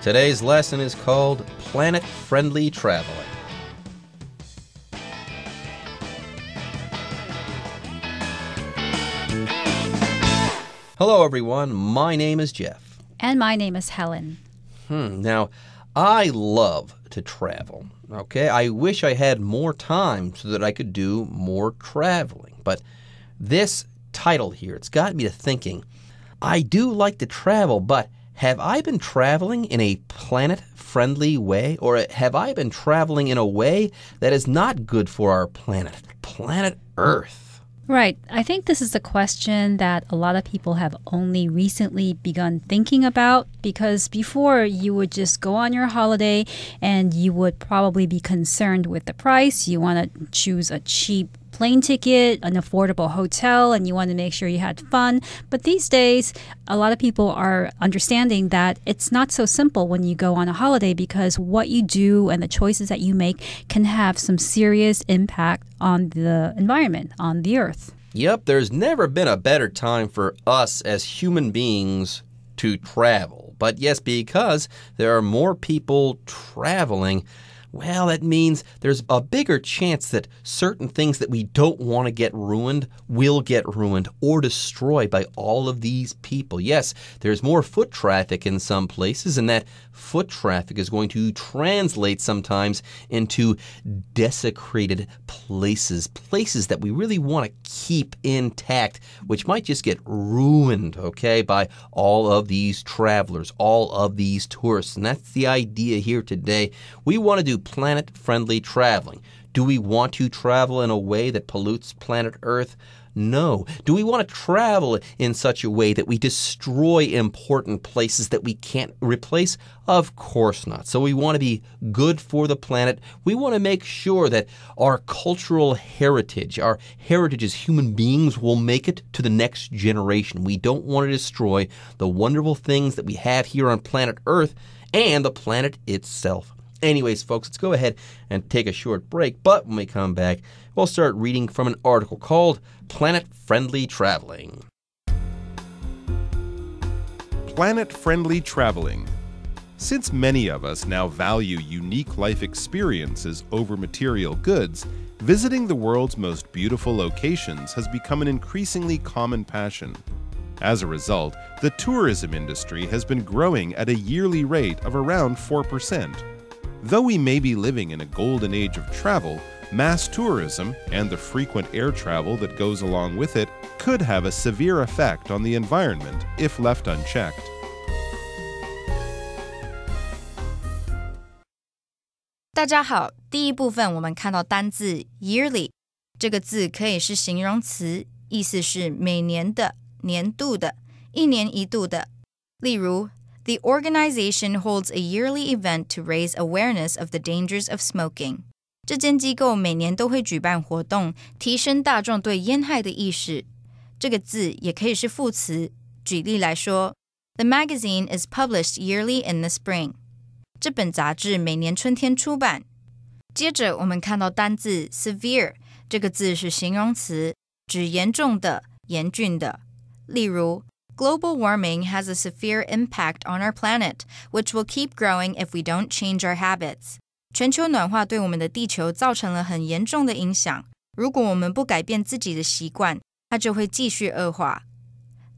Today's lesson is called Planet-Friendly Traveling. Hello, everyone. My name is Jeff. And my name is Helen. Now, I love to travel, okay? I wish I had more time so that I could do more traveling. But this title here, it's got me to thinking, I do like to travel, but have I been traveling in a planet-friendly way? Or have I been traveling in a way that is not good for our planet Earth? Right. I think this is a question that a lot of people have only recently begun thinking about, because before you would just go on your holiday and you would probably be concerned with the price. You want to choose a cheap plane ticket, an affordable hotel, and you want to make sure you had fun. But these days, a lot of people are understanding that it's not so simple when you go on a holiday, because what you do and the choices that you make can have some serious impact on the environment, on the earth. Yep, there's never been a better time for us as human beings to travel. But yes, because there are more people traveling, well, that means there's a bigger chance that certain things that we don't want to get ruined will get ruined or destroyed by all of these people. Yes, there's more foot traffic in some places, and that foot traffic is going to translate sometimes into desecrated places that we really want to keep intact, which might just get ruined, okay, by all of these travelers, all of these tourists. And that's the idea here today. We want to do planet-friendly traveling. Do we want to travel in a way that pollutes planet Earth? No. Do we want to travel in such a way that we destroy important places that we can't replace? Of course not. So we want to be good for the planet. We want to make sure that our cultural heritage, our heritage as human beings, will make it to the next generation. We don't want to destroy the wonderful things that we have here on planet Earth and the planet itself. Anyways, folks, let's go ahead and take a short break. But when we come back, we'll start reading from an article called Planet-Friendly Traveling. Planet-Friendly Traveling. Since many of us now value unique life experiences over material goods, visiting the world's most beautiful locations has become an increasingly common passion. As a result, the tourism industry has been growing at a yearly rate of around 4%. Though we may be living in a golden age of travel, mass tourism and the frequent air travel that goes along with it could have a severe effect on the environment if left unchecked. 大家好，第一部分我们看到单字 yearly， 这个字可以是形容词，意思是每年的、年度的、一年一度的。例如The organization holds a yearly event to raise awareness of the dangers of smoking. 这间机构每年都会举办活动，提升大众对烟害的意识。这个字也可以是副词。举例来说 The magazine is published yearly in the spring. 这本杂志每年春天出版。接着我们看到单字 severe， 这个字是形容词，指严重的、严峻的。例如Global warming has a severe impact on our planet, which will keep growing if we don't change our habits. 全球暖化对我们的地球造成了很严重的影响，如果我们不改变自己的习惯，它就会继续恶化。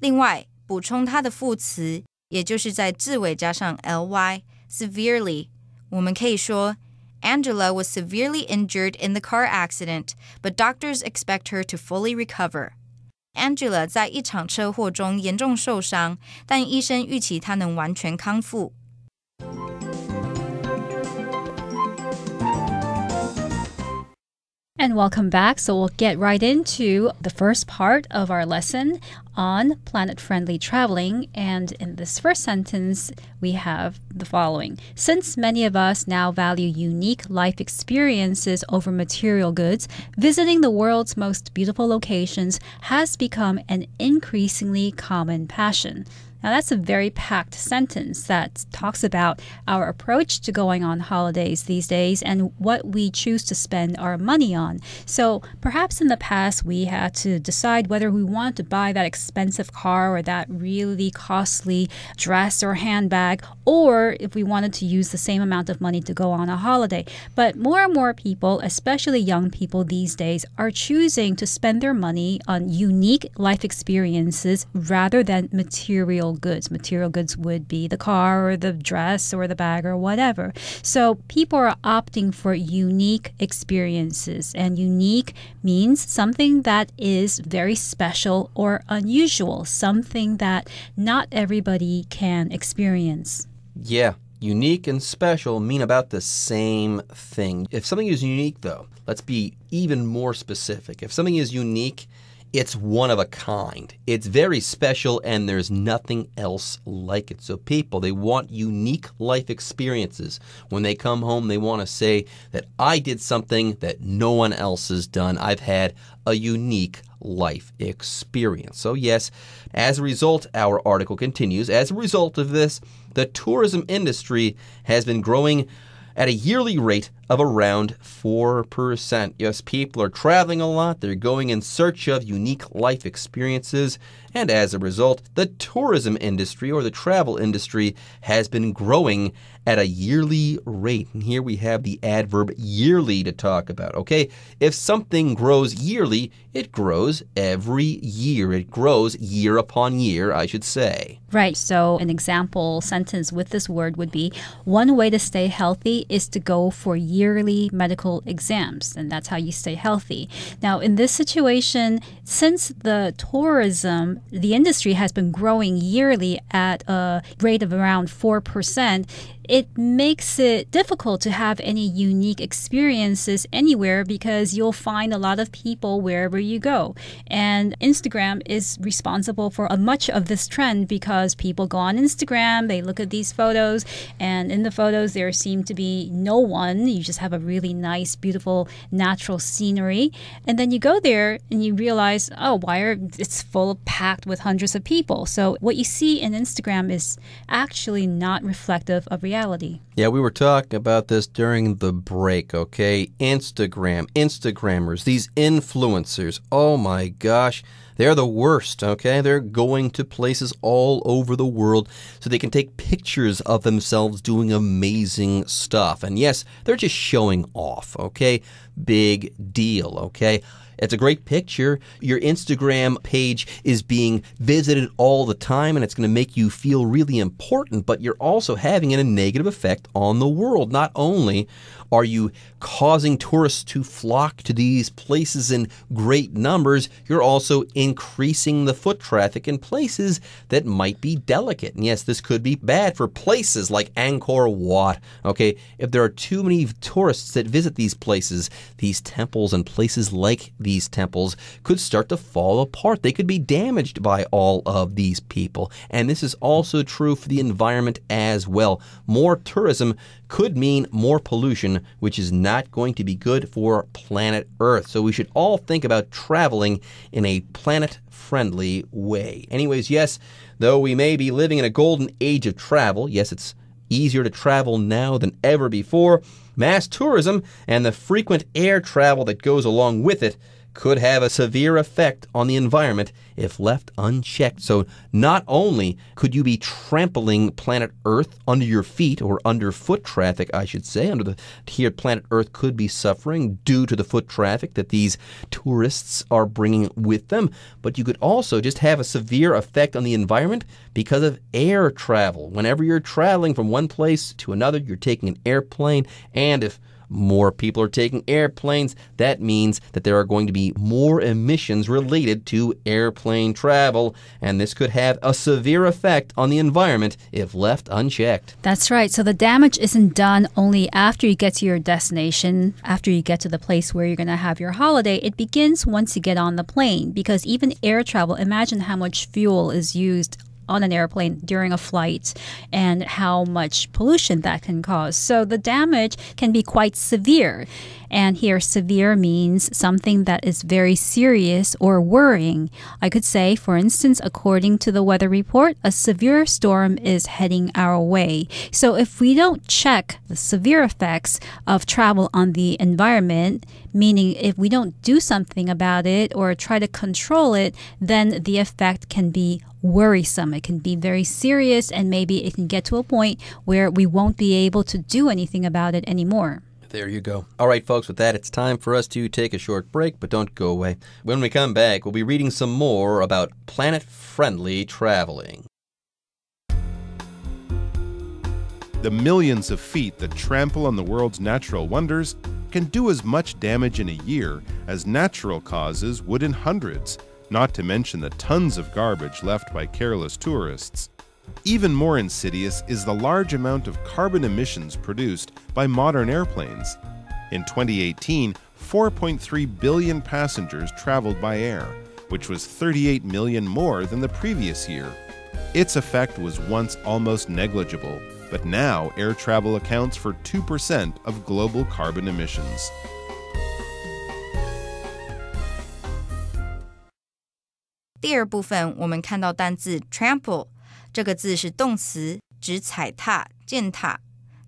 另外，补充它的副词，也就是在字尾加上 ly, severely, 我们可以说Angela was severely injured in the car accident, but doctors expect her to fully recover.Angela 在一场车祸中严重受伤，但医生预期她能完全康复。And welcome back. So we'll get right into the first part of our lesson on planet-friendly traveling. And in this first sentence, we have the following. Since many of us now value unique life experiences over material goods, visiting the world's most beautiful locations has become an increasingly common passion. Now, that's a very packed sentence that talks about our approach to going on holidays these days and what we choose to spend our money on. So perhaps in the past, we had to decide whether we wanted to buy that expensive car or that really costly dress or handbag, or if we wanted to use the same amount of money to go on a holiday. But more and more people, especially young people these days, are choosing to spend their money on unique life experiences rather than material goods. Material goods would be the car or the dress or the bag or whatever. So people are opting for unique experiences, and unique means something that is very special or unusual, something that not everybody can experience. Yeah, unique and special mean about the same thing. If something is unique, though, let's be even more specific. If something is unique, it's one of a kind. It's very special, and there's nothing else like it. So people, they want unique life experiences. When they come home, they want to say that I did something that no one else has done. I've had a unique life experience. So yes, as a result, our article continues, as a result of this, the tourism industry has been growing at a yearly rate of around 4%. Yes, people are traveling a lot. They're going in search of unique life experiences. And as a result, the tourism industry or the travel industry has been growing at a yearly rate. And here we have the adverb yearly to talk about, okay? If something grows yearly, it grows every year. It grows year upon year, I should say. Right. So an example sentence with this word would be, one way to stay healthy is to go for yearly medical exams. And that's how you stay healthy. Now, in this situation, since the tourism, the industry has been growing yearly at a rate of around 4%, it makes it difficult to have any unique experiences anywhere because you'll find a lot of people wherever you go. And Instagram is responsible for much of this trend because people go on Instagram, they look at these photos, and in the photos there seem to be no one. You just have a really nice, beautiful, natural scenery. And then you go there and you realize, oh, it's full packed with hundreds of people. So what you see in Instagram is actually not reflective of reality. Yeah, we were talking about this during the break, okay? Instagrammers, these influencers, oh my gosh, they're the worst, okay? They're going to places all over the world so they can take pictures of themselves doing amazing stuff. And yes, they're just showing off, okay? Big deal, okay? It's a great picture. Your Instagram page is being visited all the time, and it's going to make you feel really important, but you're also having a negative effect on the world. Not only are you causing tourists to flock to these places in great numbers, you're also increasing the foot traffic in places that might be delicate. And yes, this could be bad for places like Angkor Wat. Okay, if there are too many tourists that visit these places, these temples and places like these temples could start to fall apart. They could be damaged by all of these people. And this is also true for the environment as well. More tourism could mean more pollution, which is not going to be good for planet Earth. So we should all think about traveling in a planet-friendly way. Anyways, yes, though we may be living in a golden age of travel, yes, it's easier to travel now than ever before, mass tourism and the frequent air travel that goes along with it could have a severe effect on the environment if left unchecked. So not only could you be trampling planet Earth under your feet, or under foot traffic, I should say, here planet Earth could be suffering due to the foot traffic that these tourists are bringing with them, but you could also just have a severe effect on the environment because of air travel. Whenever you're traveling from one place to another, you're taking an airplane, and if more people are taking airplanes, that means that there are going to be more emissions related to airplane travel, and this could have a severe effect on the environment if left unchecked. That's right. So the damage isn't done only after you get to your destination, after you get to the place where you're going to have your holiday. It begins once you get on the plane, because even air travel, imagine how much fuel is used on an airplane during a flight and how much pollution that can cause. So the damage can be quite severe. And here, severe means something that is very serious or worrying. I could say, for instance, according to the weather report, a severe storm is heading our way. So if we don't check the severe effects of travel on the environment, meaning if we don't do something about it or try to control it, then the effect can be worrisome. It can be very serious, and maybe it can get to a point where we won't be able to do anything about it anymore. There you go. All right, folks, with that, it's time for us to take a short break, but don't go away. When we come back, we'll be reading some more about planet-friendly traveling. The millions of feet that trample on the world's natural wonders can do as much damage in a year as natural causes would in hundreds, not to mention the tons of garbage left by careless tourists. Even more insidious is the large amount of carbon emissions produced by modern airplanes. In 2018, 4.3 billion passengers traveled by air, which was 38 million more than the previous year. Its effect was once almost negligible, but now air travel accounts for 2% of global carbon emissions. 第二部分，我们看到单字 trample， 这个字是动词，指踩踏、践踏。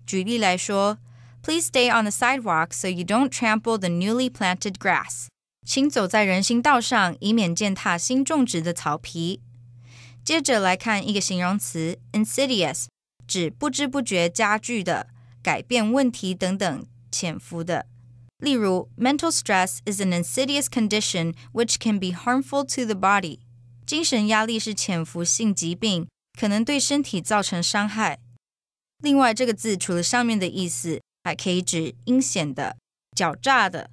举例来说 ，Please stay on the sidewalk so you don't trample the newly planted grass。请走在人行道上，以免践踏新种植的草皮。接着来看一个形容词 insidious， 指不知不觉加剧的、改变问题等等潜伏的。例如 mental stress is an insidious condition which can be harmful to the body。精神压力是潜伏性疾病，可能对身体造成伤害。另外，这个字除了上面的意思，还可以指阴险的、狡诈的。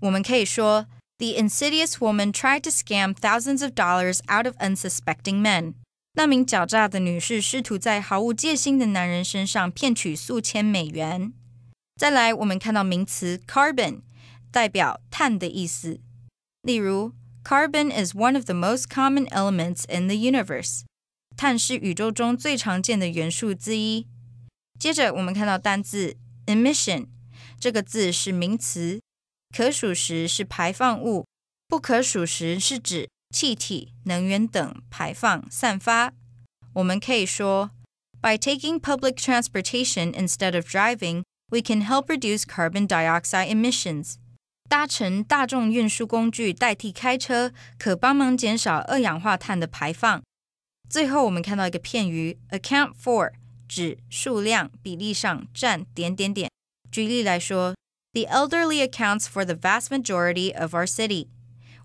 我们可以说 The insidious woman tried to scam thousands of dollars out of unsuspecting men。那名狡诈的女士试图在毫无戒心的男人身上骗取数千美元。再来，我们看到名词 carbon， 代表碳的意思。例如 Carbon is one of the most common elements in the universe。碳是宇宙中最常见的元素之一。接着我们看到单字 emission， 这个字是名词，可数时是排放物，不可数时是指气体、能源等排放、散发。我们可以说 By taking public transportation instead of driving, we can help reduce carbon dioxide emissions。搭乘大众运输工具代替开车，可帮忙减少二氧化碳的排放。最后我们看到一个片语 account for， 指数量、比例上占……举例来说 The elderly accounts for the vast majority of our city。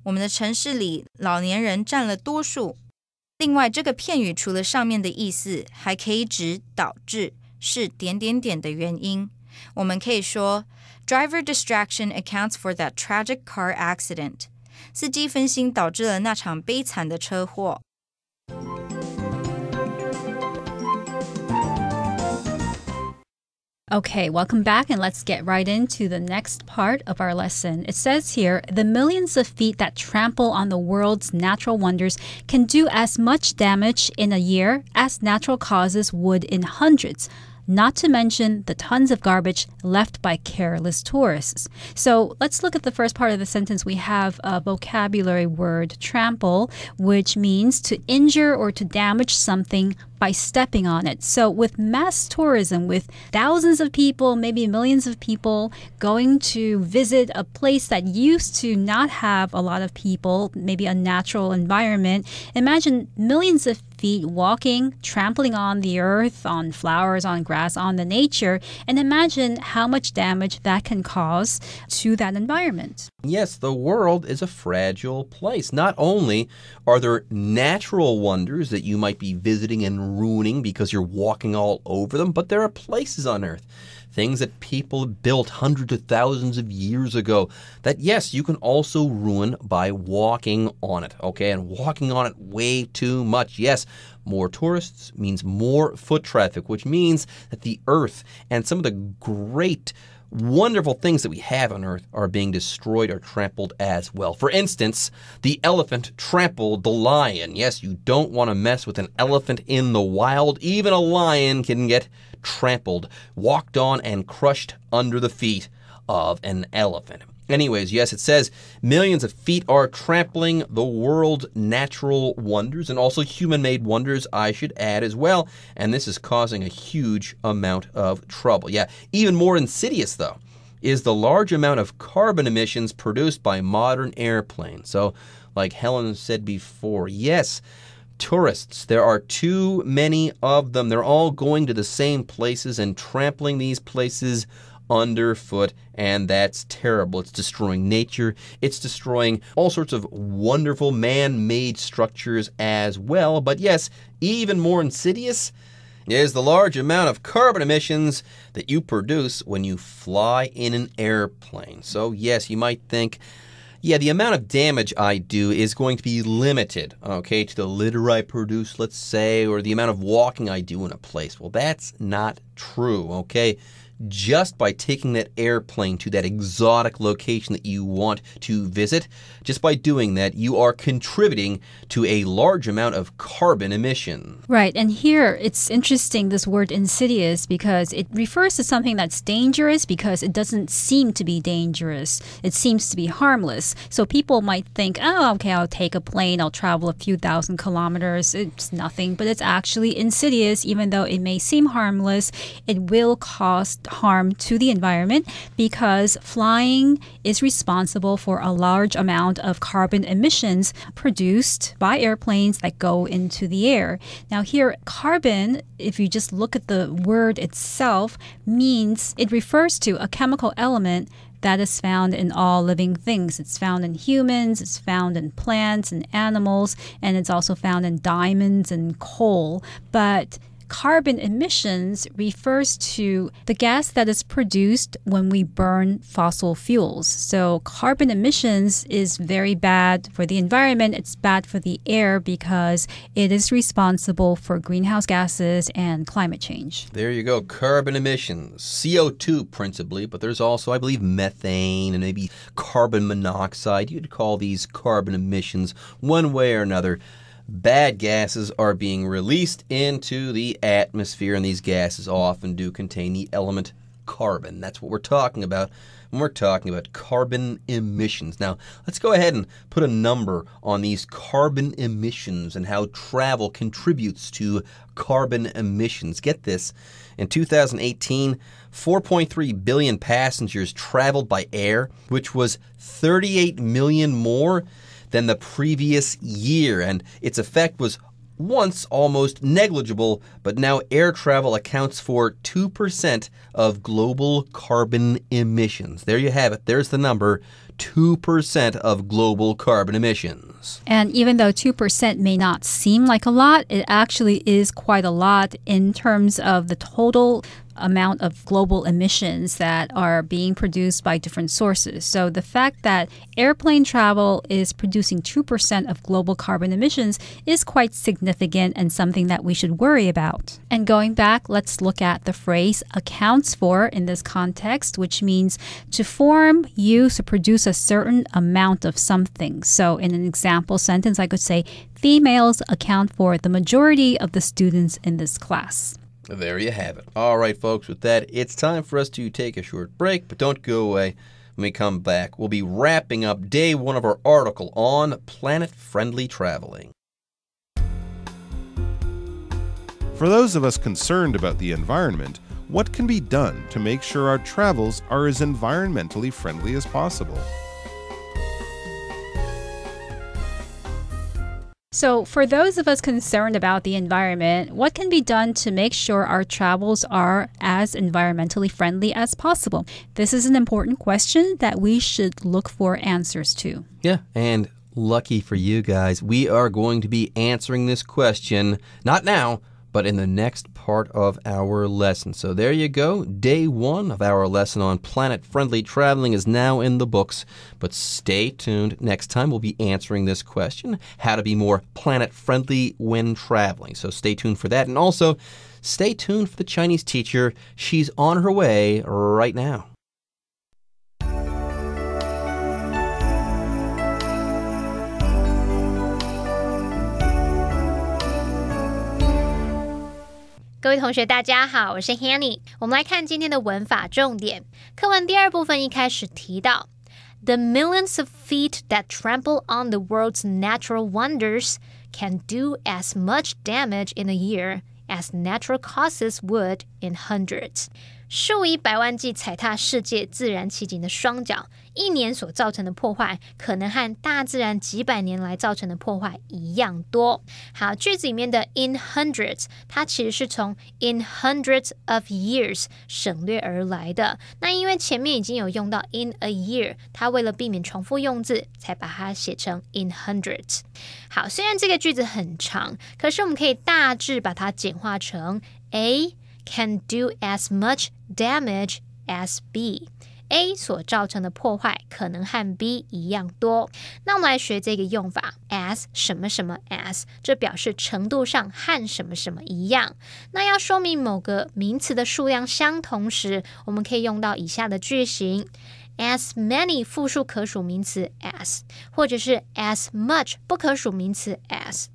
我们的城市里老年人占了多数。另外，这个片语除了上面的意思，还可以指导致是……的原因。我们可以说Driver distraction accounts for that tragic car accident。 司机分心导致了那场悲惨的车祸。Okay, welcome back, and let's get right into the next part of our lesson. It says here, the millions of feet that trample on the world's natural wonders can do as much damage in a year as natural causes would in hundreds. Not to mention the tons of garbage left by careless tourists. So let's look at the first part of the sentence. We have a vocabulary word, trample, which means to injure or to damage something by stepping on it. So with mass tourism, with thousands of people, maybe millions of people going to visit a place that used to not have a lot of people, maybe a natural environment, imagine millions of feet walking, trampling on the earth, on flowers, on grass, on the nature, and imagine how much damage that can cause to that environment. Yes, the world is a fragile place. Not only are there natural wonders that you might be visiting and ruining because you're walking all over them, but there are places on earth, things that people built hundreds of thousands of years ago that, yes, you can also ruin by walking on it, okay? And walking on it way too much. Yes, more tourists means more foot traffic, which means that the earth and some of the great wonderful things that we have on earth are being destroyed or trampled as well. For instance, the elephant trampled the lion. Yes, you don't want to mess with an elephant in the wild. Even a lion can get trampled, walked on, and crushed under the feet of an elephant. Anyways, yes, it says millions of feet are trampling the world's natural wonders and also human-made wonders, I should add as well. And this is causing a huge amount of trouble. Yeah, even more insidious, though. is the large amount of carbon emissions produced by modern airplanes. So, like Helen said before, yes, tourists, there are too many of them. They're all going to the same places and trampling these places underfoot, and that's terrible. It's destroying nature. It's destroying all sorts of wonderful man-made structures as well. But yes, even more insidious is the large amount of carbon emissions that you produce when you fly in an airplane. So yes, you might think, yeah, the amount of damage I do is going to be limited, okay, to the litter I produce, let's say, or the amount of walking I do in a place. Well, that's not true, okay? Just by taking that airplane to that exotic location that you want to visit, just by doing that, you are contributing to a large amount of carbon emission. Right, and here it's interesting, this word insidious, because it refers to something that's dangerous because it doesn't seem to be dangerous. It seems to be harmless. So people might think, oh, okay, I'll take a plane, I'll travel a few thousand kilometers, it's nothing, but it's actually insidious. Even though it may seem harmless, it will cause harm to the environment because flying is responsible for a large amount of carbon emissions produced by airplanes that go into the air. Now here, carbon, if you just look at the word itself, means it refers to a chemical element that is found in all living things. It's found in humans, it's found in plants and animals, and it's also found in diamonds and coal. But carbon emissions refers to the gas that is produced when we burn fossil fuels. So carbon emissions is very bad for the environment. It's bad for the air because it is responsible for greenhouse gases and climate change. There you go, carbon emissions, CO2 principally, but there's also, I believe, methane and maybe carbon monoxide. You'd call these carbon emissions one way or another. Bad gases are being released into the atmosphere, and these gases often do contain the element carbon. That's what we're talking about when we're talking about carbon emissions. Now, let's go ahead and put a number on these carbon emissions and how travel contributes to carbon emissions. Get this. In 2018, 4.3 billion passengers traveled by air, which was 38 million more than the previous year, and its effect was once almost negligible, but now air travel accounts for 2% of global carbon emissions. There you have it. There's the number, 2% of global carbon emissions. And even though 2% may not seem like a lot, it actually is quite a lot in terms of the total amount of global emissions that are being produced by different sources. So the fact that airplane travel is producing 2% of global carbon emissions is quite significant and something that we should worry about. And going back, let's look at the phrase accounts for in this context, which means to form, use, or produce a certain amount of something. So in an example sentence, I could say, females account for the majority of the students in this class. There you have it. All right, folks, with that, it's time for us to take a short break, but don't go away. When we come back, we'll be wrapping up day one of our article on planet-friendly traveling. For those of us concerned about the environment, what can be done to make sure our travels are as environmentally friendly as possible? So for those of us concerned about the environment, what can be done to make sure our travels are as environmentally friendly as possible? This is an important question that we should look for answers to. Yeah, and lucky for you guys, we are going to be answering this question, not now, but in the next part of our lesson. So there you go. Day one of our lesson on planet-friendly traveling is now in the books. But stay tuned. Next time we'll be answering this question, how to be more planet-friendly when traveling. So stay tuned for that. And also, stay tuned for the Chinese teacher. She's on her way right now.各位同学大家好，我是 Hanny。 我们来看今天的文法重点。课文第二部分一开始提到 The millions of feet that trample on the world's natural wonders can do as much damage in a year as natural causes would in hundreds. 数以百万计踩踏世界自然奇景的双脚，一年所造成的破坏，可能和大自然几百年来造成的破坏一样多。好，句子里面的 in hundreds， 它其实是从 in hundreds of years 省略而来的。那因为前面已经有用到 in a year， 它为了避免重复用字，才把它写成 in hundreds。好，虽然这个句子很长，可是我们可以大致把它简化成 A can do as much damage as B。 A 所造成的破坏可能和 B 一样多。那我们来学这个用法 as 什么什么 as， 这表示程度上和什么什么一样。那要说明某个名词的数量相同时，我们可以用到以下的句型：as many 复数可数名词 as， 或者是 as much 不可数名词 as。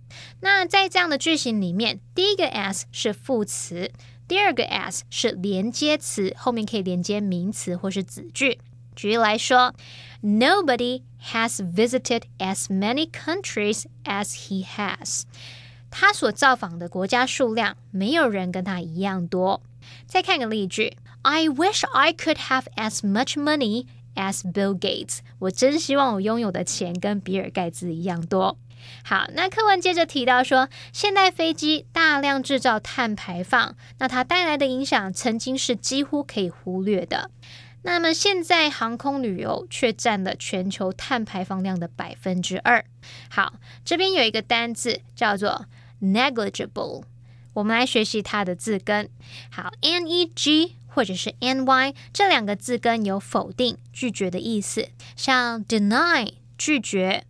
那在这样的句型里面，第一个 as 是副词，第二个 as 是连接词，后面可以连接名词或是子句。举例来说 Nobody has visited as many countries as he has。 他所造访的国家数量，没有人跟他一样多。再看个例句 I wish I could have as much money as Bill Gates。 我真希望我拥有的钱跟比尔盖茨一样多。好，那课文接着提到说，现代飞机大量制造碳排放，那它带来的影响曾经是几乎可以忽略的。那么现在航空旅游却占了全球碳排放量的2%。好，这边有一个单字叫做 negligible， 我们来学习它的字根。好 neg 或者是 ny 这两个字根有否定、拒绝的意思，像 deny 拒绝，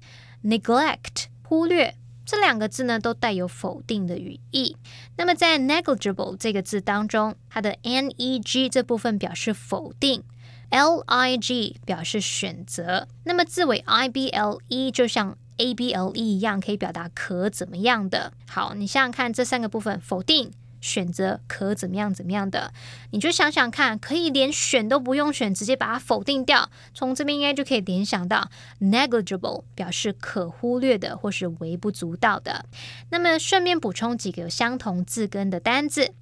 neglect忽略，这两个字呢都带有否定的语义。那么在 negligible 这个字当中，它的 neg 这部分表示否定， lig 表示选择，那么字尾 ible 就像 able 一样，可以表达可怎么样的。好，你想想看这三个部分，否定、选择、可怎么样怎么样的，你就想想看，可以连选都不用选，直接把它否定掉。从这边应该就可以联想到 negligible 表示可忽略的或是微不足道的。那么顺便补充几个有相同字根的单字，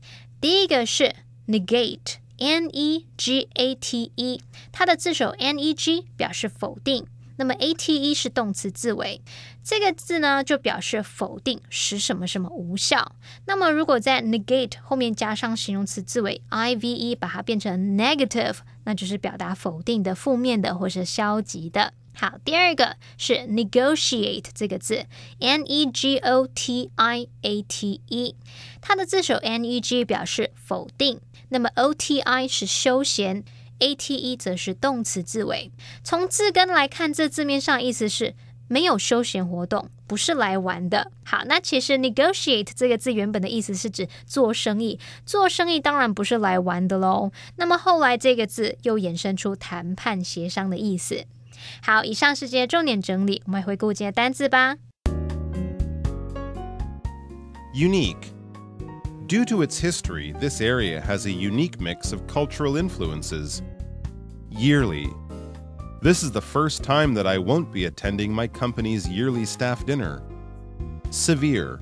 第一个是 negate negate， 它的字首 neg 表示否定，那么 ate 是动词字尾，这个字呢就表示否定，使什么什么无效。那么如果在 negate 后面加上形容词字尾 ive， 把它变成 negative， 那就是表达否定的、负面的或是消极的。好，第二个是 negotiate 这个字 negotiate， 它的字首 neg 表示否定，那么 oti 是休闲，ate 则是动词字尾。从字根来看，这字面上意思是没有休闲活动，不是来玩的。好，那其实 negotiate 这个字原本的意思是指做生意，做生意当然不是来玩的咯。那么后来这个字又衍生出谈判协商的意思。好，以上是今天重点整理，我们来回顾今天的单字吧。Unique. Due to its history, this area has a unique mix of cultural influences. Yearly. This is the first time that I won't be attending my company's yearly staff dinner. Severe.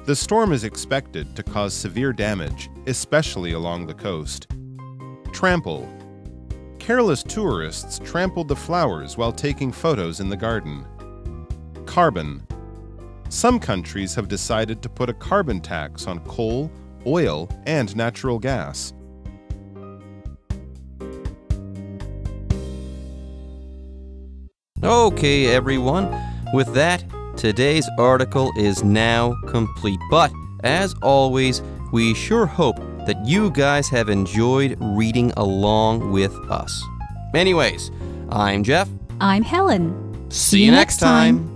The storm is expected to cause severe damage, especially along the coast. Trample. Careless tourists trampled the flowers while taking photos in the garden. Carbon. Some countries have decided to put a carbon tax on coal, oil, and natural gas. Okay, everyone. With that, today's article is now complete. But, as always, we sure hope that you guys have enjoyed reading along with us. Anyways, I'm Jeff. I'm Helen. See you next time.